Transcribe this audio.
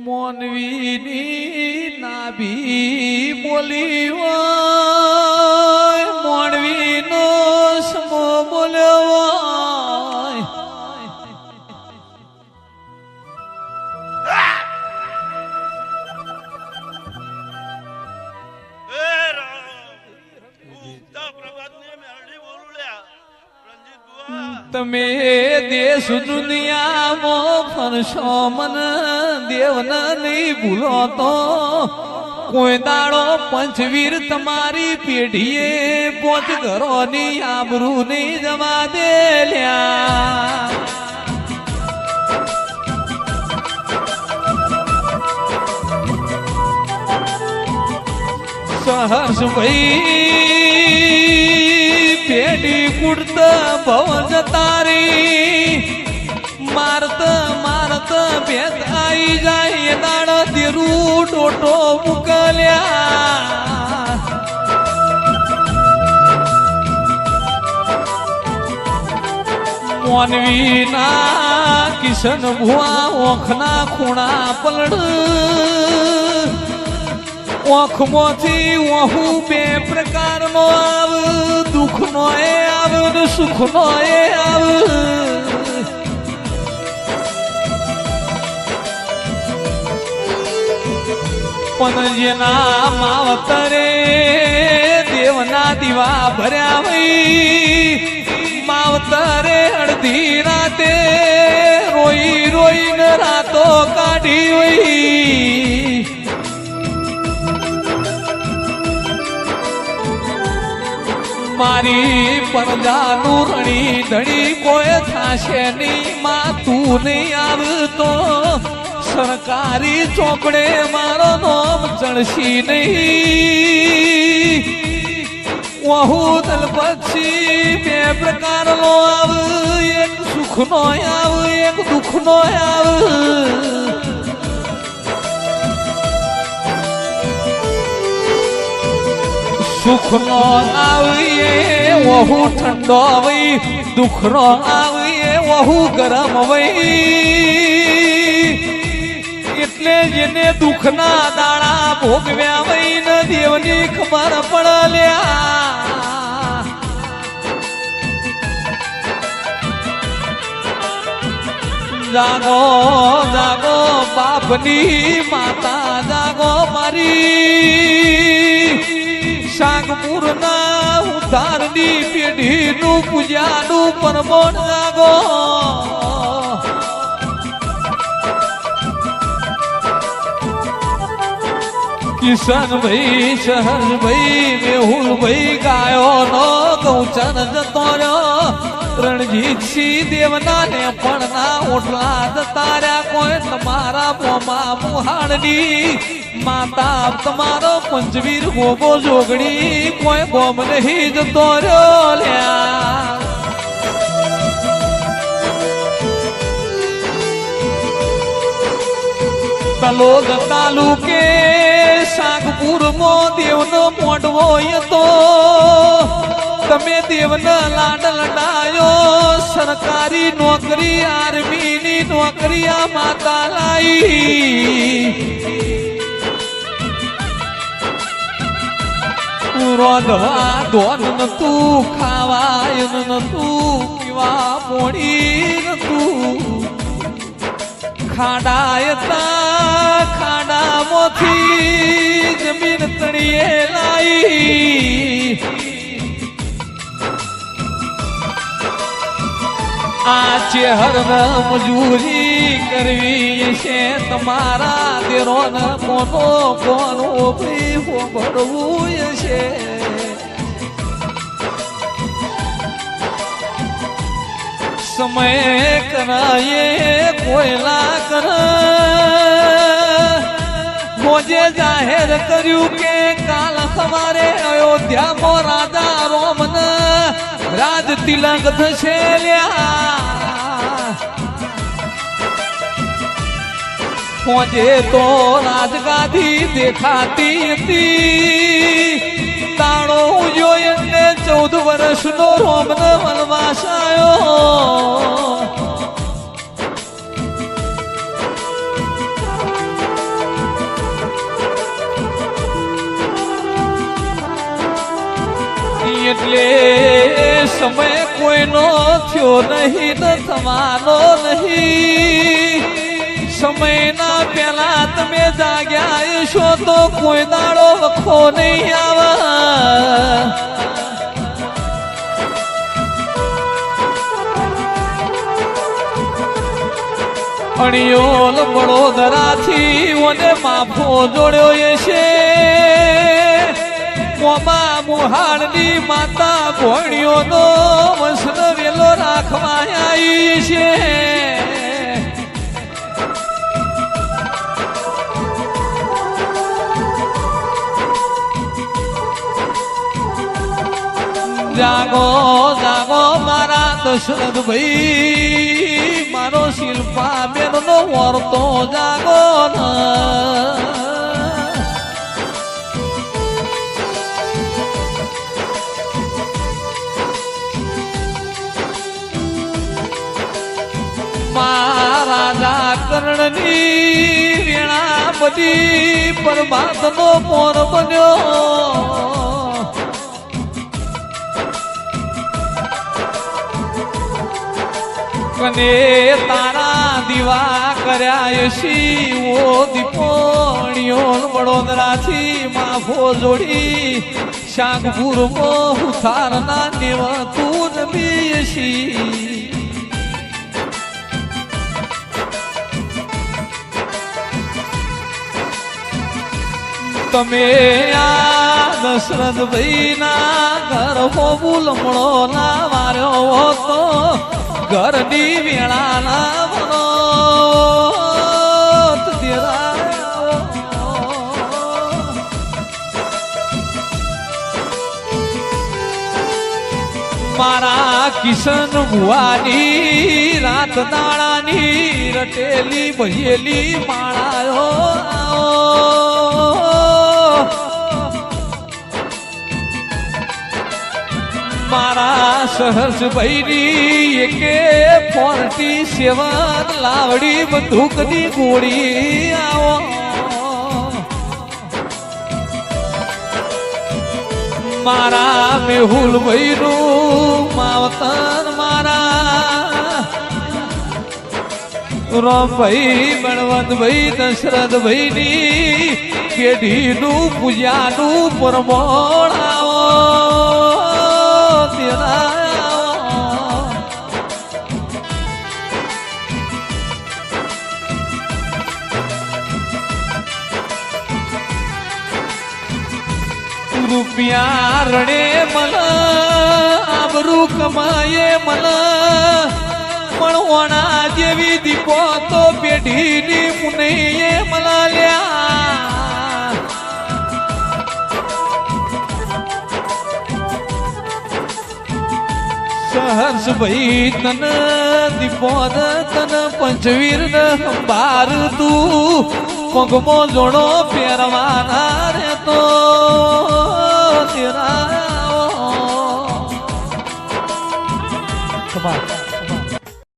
મોનવીની નાભી બોલી હોય, મોનવીનો સમો બોલ્યો હોય. તમે દેશ દુનિયામાં ફરશો મન દેવને નહીં ભૂલો તો કોઈ દાડો પંચવીર તમારી પેઢીએ પોચ ઘરોની આબરૂ નહીં જવા દે લ્યા. સહર્ષ ભાઈ પેઢી કુડત ભવ જતારી મારત મારત ભેદ આઈ જાય દાડ દેરું ટોટો મુકલ્યા. મોનવીના કિશન ભુવા ઓખના ખૂણા પલડ ઓખમાંથી ઓહુ બે પ્રકારનો આવ, દુઃખનો એ આવ ને સુખનો એ આવ. પણ જેના માવતરે દેવના દીવા ભર્યા વઈ માવતરે અડધી રાતે રોઈ રોઈને રાતો કાઢી વઈ. મારી પરજાનું રણી ધણી કોઈ થાશે નહીં માં તું નહીં આવતો સરકારી ચોપડે મારો નામ ચડશી નહીં. વહુ દલ પછી બે પ્રકારનો આવ, એક સુખનો આવ એક દુઃખનો આવ. સુખનો આવીએ વહુ ઠંડો વઈ, દુઃખનો આવીએ વહુ ગરમ વઈ. એટલે જેને દુઃખના દાડા ભોગવ્યા વઈ ને દેવની ખબર પડલ્યા. જાગો જાગો બાપની માતા જાગો મારી સાગપુરના ઉધારની પેઢીનું પૂજાનું પરમોણ જાગો. કિશનભાઈ શહરભાઈ મેહુલભાઈ ગાયો નો ગૌચર જતો રહ્યો. રણજીતસિંહ દેવના ને પણ ના ઓટલા જતા રહ્યા. કોઈ તમારા મોમાં મુહાણની માતા તમારો પંચવીર ગોગો જોગણી કોઈ ગોમ નહીં જતો રહ્યો લ્યા. તલોદ તાલુકે સાગપુર મો દેવનો મોડવો હતો. તમે દેવને લાડ લડાયો સરકારી નોકરી આર્મીની નોકરી આ માતા લાઈ. રોધવા ધોન નતું, ખાવાય નતું, પીવા પોણી નતું. ખાડાયતા ખાડામાંથી જમીન તળીએ લાઈ. આ ચેહર મજૂરી કરવી છે તમારા દેરો ન કોનો કોનો ભરવું છે. સમય કરાયે કોયલા કર મોજે જાહેર કર્યું કે કાલ સવારે અયોધ્યામાં રાજા રોમન રાજ તિલક થશે લ્યા. મોજે તો રાજગાદી દેખાતી હતી. તાણો જોઈ 14 વર્ષનો રોમન વનવાસ આવ્યો. એટલે સમય કોઈનો થયો નહીં ને થવાનો નહીં. સમયના પહેલા તમે જાગ્યા છો તો કોઈ દાડો વખો નહીં આવે. અણિયોલ વડોદરાથી ઓને માફો જોડ્યો છે. મોમા મુહાણની માતા ઘોડીઓનો વંશન વેલો રાખવા આવી છે. જાગો જાગો મારા દશરથ ભાઈ, મારો શિલ્પા બેન નો વર્તો જાગો રાજા કર્ણની વેળા બધી પરમાત નો પોર બન્યો. કને તારા દીવા કર્યા શિવો દીપોણીઓ વડોદરાથી માફો જોડી શાકપુર મોહુથારના દેવ તું નબી. તમે આ દશરથ ભાઈ ના ઘર હોવું લમણો ના માર્યો તો ઘરની વેળા ના બનો મારા કિશન ભુવાની રાત દાડાની રટેલી ભયેલી માળાયો. મારા સહર્ષભાઈની એકે 47 લાવડી બંદૂકની ગોળી આવો. મારા મેહુલભાઈનું માવતર મારા રામભાઈ બળવંતભાઈ દશરથભાઈની પેઢીનું પૂજાનું પરમોણ આવો. રૂપિયા રડે મલ આબરૂ કમાયે મલ પણ ઓણા જેવી દીપો તો પેઢીની મુનૈયે મલાલ્યા. સહર્ષભાઈ તન દીપો તન પંચવીર ને સંભાર તું પગમો જોડો પહેરવાના રે તો તેરા.